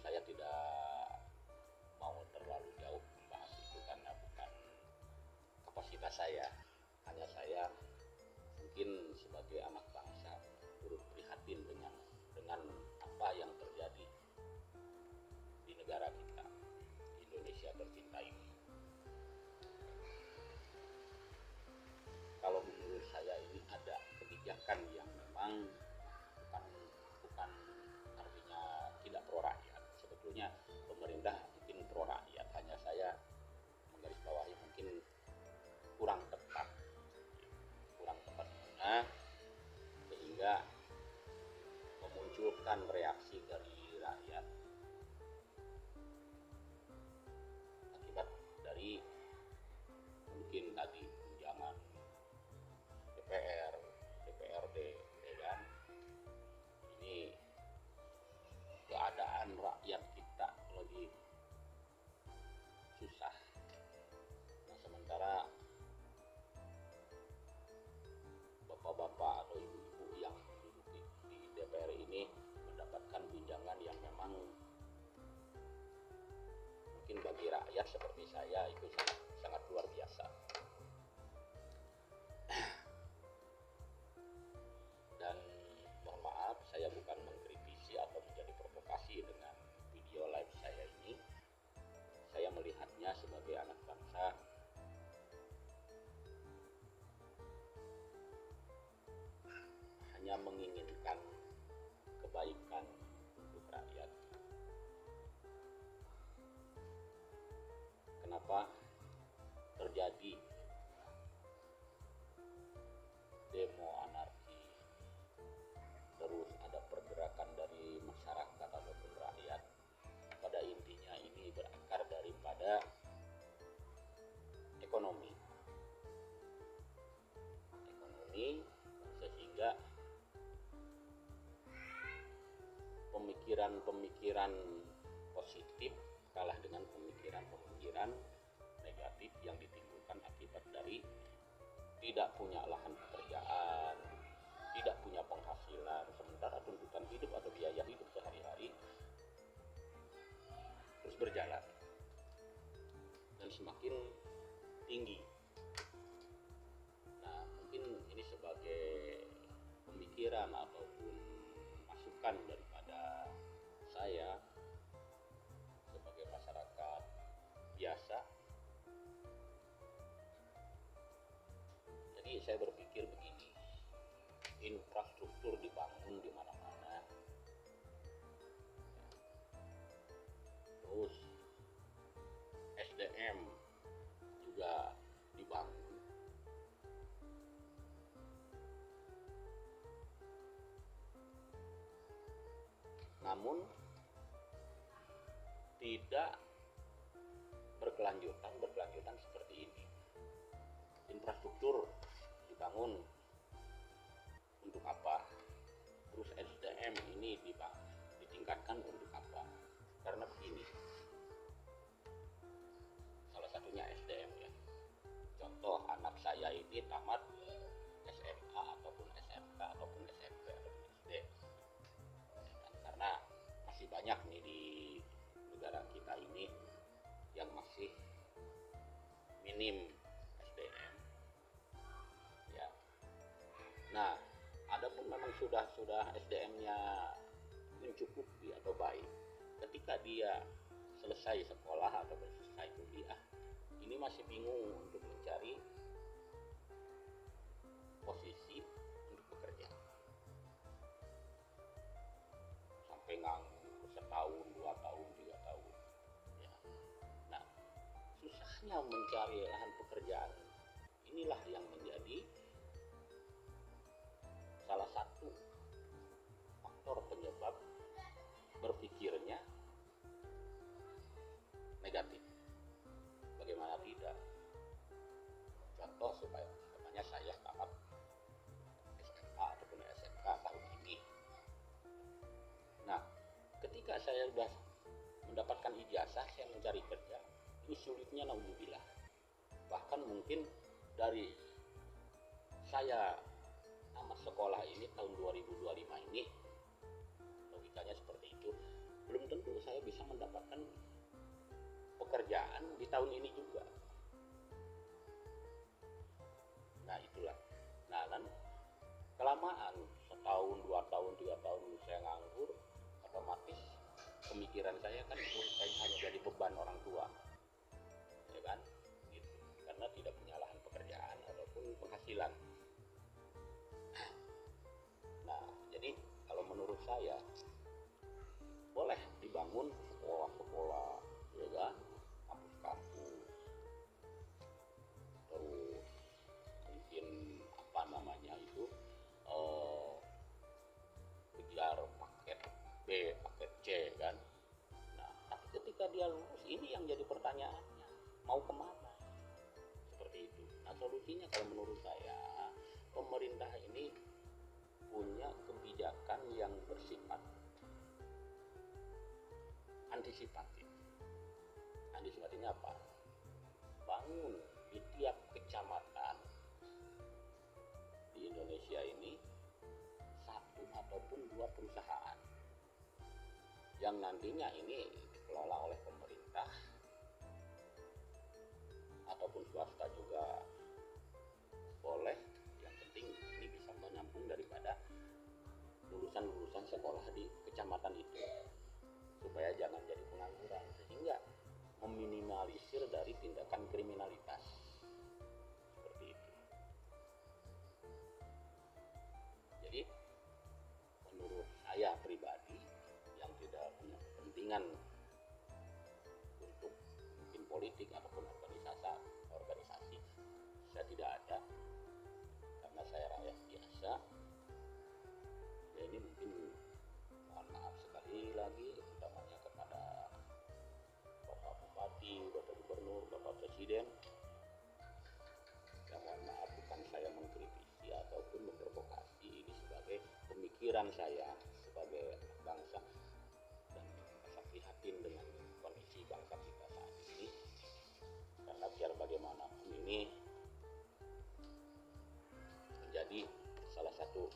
saya tidak mau terlalu jauh membahas itu karena bukan kapasitas saya. Hanya saya mungkin sebagai anak bangsa turut prihatin dengan apa yang terjadi di negara kita, Indonesia tercinta ini. Kalau menurut saya ini ada kebijakan yang memang bukan artinya tidak pro rakyat. Sebetulnya pemerintah mungkin pro rakyat, hanya saya menggarisbawahi mungkin kurang tepat guna sehingga memunculkan reaksi dari rakyat akibat dari mungkin tadi tunjangan DPR, DPRD, ya kan? Ini keadaan rakyat kita lagi susah. Nah, sementara bapak-bapak atau ibu-ibu yang duduk di DPR ini mendapatkan tunjangan yang memang mungkin bagi rakyat seperti saya itu sangat luar biasa. Dan mohon maaf, saya bukan mengkritisi atau menjadi provokasi dengan video live saya ini. Saya melihatnya sebagai anak bangsa hanya menginginkan kebaikan untuk rakyat. Kenapa terjadi demo anarki, terus ada pergerakan dari masyarakat ataupun rakyat? Pada intinya ini berakar daripada ekonomi, sehingga pemikiran positif kalah dengan pemikiran negatif yang ditimbulkan akibat dari tidak punya lahan pekerjaan, tidak punya penghasilan, sementara tuntutan hidup atau biaya hidup sehari-hari terus berjalan dan semakin tinggi. Nah, mungkin ini sebagai pemikiran ataupun masukan daripada saya sebagai masyarakat biasa. Jadi saya berpikir begini, infrastruktur dibangun di mana-mana, terus SDM juga dibangun, namun tidak berkelanjutan seperti ini. Infrastruktur dibangun untuk apa? Terus SDM ini ditingkatkan untuk apa? Karena begini, salah satunya SDM ya. Contoh, anak saya ini tamat SMA ataupun SMK ataupun SMP ataupun SD. Karena masih banyak nih di negara kita ini yang masih minim SDM. Ya. Nah, adapun memang sudah SDM-nya mencukupi atau baik, ketika dia selesai sekolah atau selesai kuliah, ini masih bingung untuk mencari posisi untuk bekerja, sampai nganggur setahun, 2 tahun, 3 tahun ya. Nah, susahnya mencari lahan pekerjaan inilah yang menjadi salah satu faktor penyebab berpikirnya negatif. Bagaimana tidak? Contoh supaya saya tamat SMA ataupun SMK tahun ini. Nah, ketika saya sudah mendapatkan ijazah, saya mencari kerja. Ini sulitnya naudzubillah. Bahkan mungkin dari saya tamat sekolah ini tahun 2025 ini, logikanya seperti itu, belum tentu saya bisa mendapatkan pekerjaan di tahun ini juga. Nah itulah, nah kan kelamaan setahun 2 tahun 3 tahun saya nganggur, otomatis pemikiran saya kan saya hanya jadi beban orang tua, ya kan, gitu, karena tidak punya lahan pekerjaan ataupun penghasilan. Nah jadi kalau menurut saya boleh dibangun sekolah-sekolah, ya kan, kampus-kampus, terus mungkin apa namanya itu, kejar paket B, paket C kan. Nah, tapi ketika dia lulus, ini yang jadi pertanyaannya, mau kemana? Seperti itu. Nah, solusinya kalau menurut saya, pemerintah ini punya kebijakan yang bersifat antisipatif. Antisipatifnya apa? Bangun di tiap kecamatan di Indonesia ini 1 ataupun 2 perusahaan yang nantinya ini dikelola oleh pemerintah ataupun swasta juga boleh. Yang penting ini bisa menampung daripada lulusan-lulusan sekolah di kecamatan itu, supaya jangan jadi pengangguran, sehingga meminimalisir dari tindakan kriminalitas seperti itu. Jadi menurut saya pribadi yang tidak punya kepentingan untuk mungkin politik ataupun organisasi, saya tidak ada, karena saya rakyat biasa. Ya ini mungkin mohon maaf sekali lagi, utamanya kepada Bapak Bupati, Bapak Gubernur, Bapak Presiden. Ya mohon maaf, bukan saya mengkritisi ataupun memprovokasi, ini sebagai pemikiran saya sebagai bangsa, dan merasa prihatin dengan kondisi bangsa kita saat ini. Karena biar bagaimanapun ini menjadi salah satu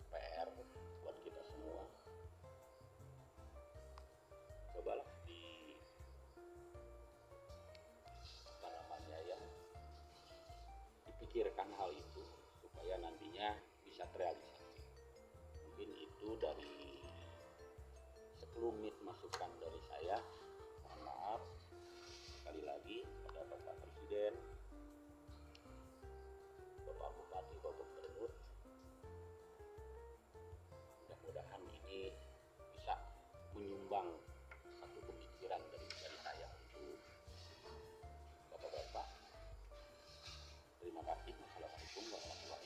PR buat kita semua. Cobalah dipikirkan hal itu supaya nantinya bisa terrealisasi. Mungkin itu dari sekelumit masukan dari saya. Mohon maaf sekali lagi kepada Bapak Presiden, Bapak Bupati, Bapak Gubernur. Mudah-mudahan ini bisa menyumbang satu pemikiran dari saya untuk Bapak-bapak. Terima kasih. Wassalamualaikum warahmatullahi wabarakatuh.